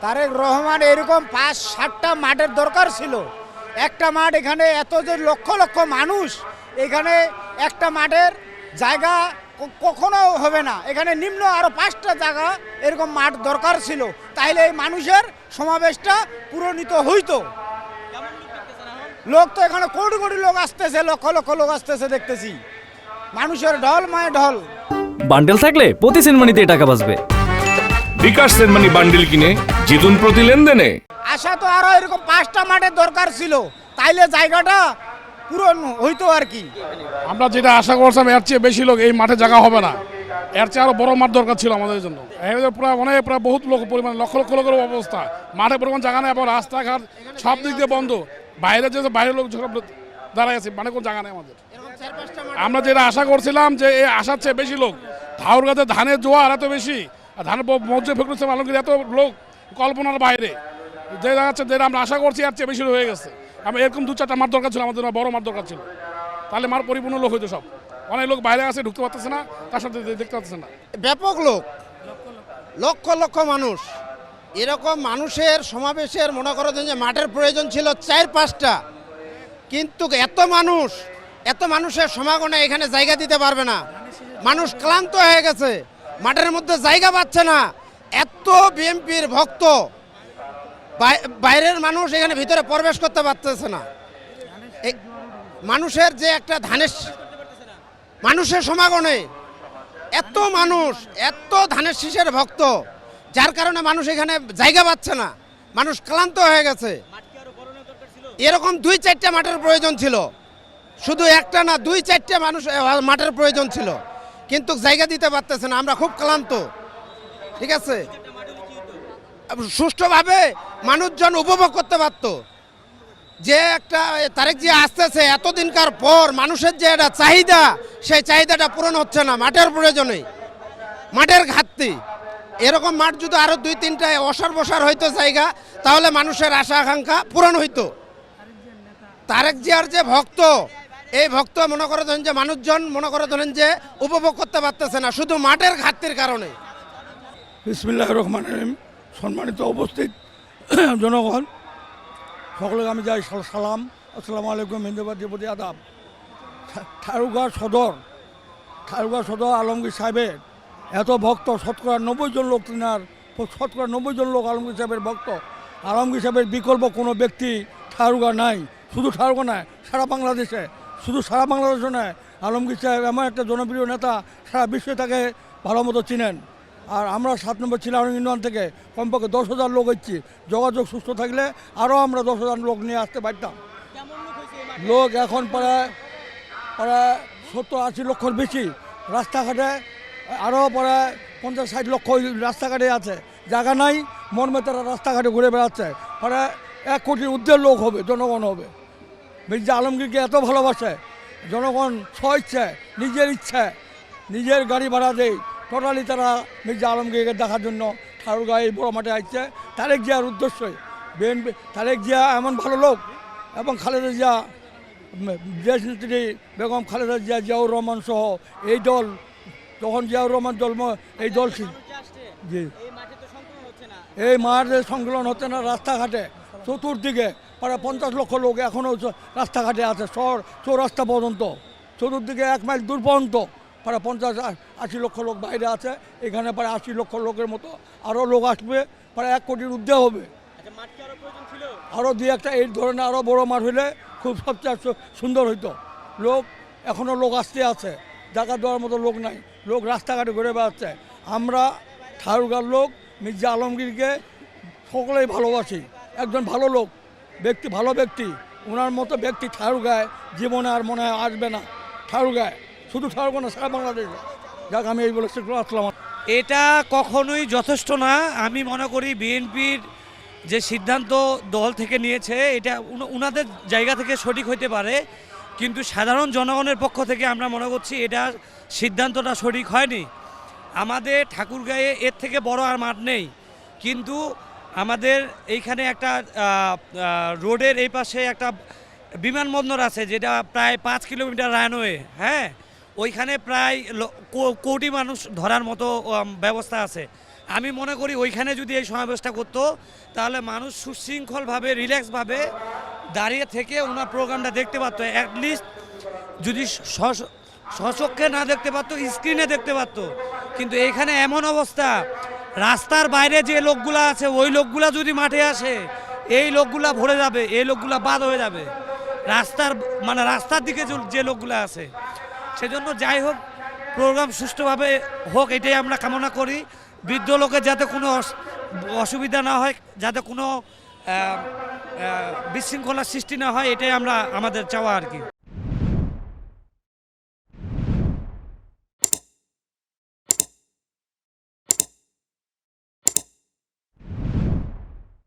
তারেক রহমান এরকম ৫-৭টা মাঠের দরকার ছিল। একটা মাঠ এখানে এত যে লক্ষ লক্ষ মানুষ, এখানে একটা মাঠের জায়গা কখনো হবে না। এখানে নিম্ন আরো 5টা জায়গা এরকম মাঠ দরকার ছিল, তাইলে এই মানুষের সমাবেশটা পূরণিত হইতো। লোক তো এখানে কোটি কোটি লোক আসতেছে, লক্ষ লক্ষ লোক আসতেছে, দেখতেছি মানুষের ঢল মায় ঢল। বান্ডেল থাকলে প্রতি সেনমানিতে টাকা বাঁচবে। বিকাশ সেনমানি বান্ডেল কিনে জিতুন প্রতি লেনদেনে। আশা তো আরো এরকম 5টা মাঠের দরকার ছিল, তাইলে জায়গাটা পূরণ হইতো আর কি। আমরা যেটা আশা করছিলাম এর চেয়ে বেশি লোক এই মাঠে জায়গা হবে না, এর চেয়ে আরো বড় মাঠ দরকার ছিল আমাদের জন্য। প্রায় বহুত লোক পরিমাণ লক্ষ লক্ষ লোকের অবস্থা, মাঠে পরিমাণ জায়গা নেই, এবং রাস্তাঘাট সব দিক দিয়ে বন্ধ। বাইরে যে বাইরের লোক দাঁড়ায় আছে, মানে কোনো জায়গা নেই আমাদের। আমরা যেটা আশা করছিলাম যে এই আশার চেয়ে বেশি লোক, ঠাকুরগাঁতে ধানের জোয়ার এত বেশি, আর ধানের মসজিদ ফখরুল ইসলাম আলমগীর এত লোক কল্পনার বাইরে, যে যাচ্ছে যেটা আমরা আশা করছি এর চেয়ে বেশি হয়ে গেছে। আমরা এরকম 2-4টা মাঠ দরকার ছিল আমাদের, বড় মাঠ দরকার ছিল, তাহলে মাঠ পরিপূর্ণ লোক হইতো। সব অনেক লোক বাইরে আছে, ঢুকতে পারতেছে না, তার সাথে দেখতে পাচ্ছে না। ব্যাপক লোক, লক্ষ লক্ষ মানুষ, এরকম মানুষের সমাবেশের মনে করেন যে মাঠের প্রয়োজন ছিল 4-5টা, কিন্তু এত মানুষের সমাগমে এখানে জায়গা দিতে পারবে না। মানুষ ক্লান্ত হয়ে গেছে, মাঠের মধ্যে জায়গা পাচ্ছে না। এত বিএনপির ভক্ত, বাইরের মানুষ এখানে ভিতরে প্রবেশ করতে পারতেছে না। মানুষের যে একটা মানুষের সমাগমে এত মানুষ, এত ধানের শীষের ভক্ত, যার কারণে মানুষ এখানে জায়গা পাচ্ছে না, মানুষ ক্লান্ত হয়ে গেছে। এরকম 2-4টা মাঠের প্রয়োজন ছিল, শুধু একটা না, 2-4টা মাঠের প্রয়োজন ছিল, কিন্তু জায়গা দিতে পারতেছে না। আমরা খুব ক্লান্ত, ঠিক আছে। সুষ্ঠুভাবে মানুষজন উপভোগ করতে পারতো। যে একটা তারেক যে আসতেছে এতদিনকার পর, মানুষের যে একটা চাহিদা, সেই চাহিদাটা পূরণ হচ্ছে না মাঠের প্রয়োজনে, মাঠের ঘাটতি। এরকম মাঠ যদি আরো 2-3টা অসার বসার হইতো জায়গা, তাহলে মানুষের আশা আকাঙ্ক্ষা পূরণ হইতো। তারেক জিয়ার যে ভক্ত, এই ভক্ত মনে করে ধরেন যে মানুষজন মনে করে ধরেন যে উপভোগ করতে পারতেছে না, শুধু মাঠের ঘাটতির কারণে। বিসমিল্লাহির রহমানির রহিম। সম্মানিত উপস্থিত জনগণ, সকলকে আমি যাই সালাম, আসসালামু আলাইকুম, হিন্দুবাদী প্রতি আদাব। ঠাকুরগাঁও সদর আলমগীর সাহেবের এত ভক্ত, শতকরা 90 জন লোক, শতকরা 90 জন লোক আলমগীর সাহেবের ভক্ত। আলমগীর সাহেবের বিকল্প কোনো ব্যক্তি ঠাকুরগাঁও নাই, শুধু ঠাকুরগাঁও নয়, সারা বাংলাদেশে, শুধু সারা বাংলাদেশে নয়। আলমগীর সাহেব এমন একটা জনপ্রিয় নেতা, সারা বিশ্বে তাকে ভালো মতো চিনেন। আর আমরা 7 নম্বর চিলাউড়ি ইউনিয়ন থেকে কমপক্ষে 10,000 লোক হচ্ছি। যোগাযোগ সুস্থ থাকলে আরও আমরা 10,000 লোক নিয়ে আসতে পারতাম। লোক এখন প্রায় 70-80 লক্ষর বেশি। রাস্তাঘাটে আরও প্রায় 50-60 লক্ষ রাস্তাঘাটে আছে, জায়গা নাই, মর্মে তারা রাস্তাঘাটে ঘুরে বেড়াচ্ছে। প্রায় 1 কোটির ঊর্ধ্বের লোক হবে, জনগণ হবে। মির্জা আলমগীরকে এত ভালোবাসে জনগণ, স্বইচ্ছায়, নিজের ইচ্ছায়, নিজের গাড়ি ভাড়া দেয়, টোটালি তারা মির্জা আলমগীরকে দেখার জন্য ঠাকুরগাঁও এই বড় মাঠে আসছে। তারেক জিয়ার উদ্দেশ্যই। বিএনপি, তারেক জিয়া এমন ভালো লোক, এবং খালেদা জিয়া, দেশ নেত্রী বেগম খালেদা জিয়া, জিয়াউর রহমান সহ এই দল, তখন জিয়াউর রহমান জন্ম, এই দল জি, এই মাঠে সংকলন হচ্ছে না। রাস্তাঘাটে চতুর্দিকে প্রায় 50 লক্ষ লোক এখনও রাস্তাঘাটে আছে, শহর চৌরাস্তা পর্যন্ত, চতুর্দিকে 1 মাইল দূর পর্যন্ত প্রায় 50-80 লক্ষ লোক বাইরে আছে। এখানে প্রায় 80 লক্ষ লোকের মতো আরও লোক আসবে, প্রায় 1 কোটির ঊর্ধ্বে হবে। আরও 2-1টা এই ধরনের আরও বড় মাঠ হইলে খুব সবচেয়ে সুন্দর হইতো। লোক এখনও লোক আসতে আছে, জায়গা দেওয়ার মতো লোক নাই, লোক রাস্তাঘাটে ঘুরে বেড়াচ্ছে। আমরা ঠাকুরগাঁওর লোক মির্জা আলমগীরকে সকলেই ভালোবাসি। একজন ভালো লোক, ব্যক্তি, ভালো ব্যক্তি। ওনার মতো ব্যক্তি ঠাকুরগাঁয় জীবনে আর মনে হয় আসবে না। ঠাকুরগাঁয়, শুধু ঠাকুরগাঁও না, সারা বাংলাদেশে। যাক, আমি এই বলেছি। আসসালাম। এটা কখনোই যথেষ্ট না। আমি মনে করি বিএনপির যে সিদ্ধান্ত দল থেকে নিয়েছে, এটা উনাদের জায়গা থেকে সঠিক হইতে পারে, কিন্তু সাধারণ জনগণের পক্ষ থেকে আমরা মনে করছি এটা সিদ্ধান্তটা সঠিক হয়নি। আমাদের ঠাকুরগাঁয়ে এর থেকে বড় আর মাঠ নেই, কিন্তু আমাদের এইখানে একটা রোডের এই পাশে একটা বিমানবন্দর আছে, যেটা প্রায় 5 কিলোমিটার রানওয়ে। হ্যাঁ, ওইখানে প্রায় কোটি মানুষ ধরার মতো ব্যবস্থা আছে। আমি মনে করি ওইখানে যদি এই সমাবেশটা করতো তাহলে মানুষ সুশৃঙ্খলভাবে রিল্যাক্সভাবে দাঁড়িয়ে থেকে ওনার প্রোগ্রামটা দেখতে পারতো। অ্যাটলিস্ট যদি স্বচক্ষে না দেখতে পারতো, স্ক্রিনে দেখতে পারতো। কিন্তু এখানে এমন অবস্থা, রাস্তার বাইরে যে লোকগুলা আছে ওই লোকগুলা যদি মাঠে আসে এই লোকগুলা ভরে যাবে, এই লোকগুলা বাদ হয়ে যাবে রাস্তার দিকে যে লোকগুলা আছে। সেজন্য যাই হোক, প্রোগ্রাম সুষ্ঠুভাবে হোক এটাই আমরা কামনা করি। বৃদ্ধ লোকের যাতে কোনো অসুবিধা না হয়, যাতে কোনো বিশৃঙ্খলার সৃষ্টি না হয়, এটাই আমাদের চাওয়া আর কি।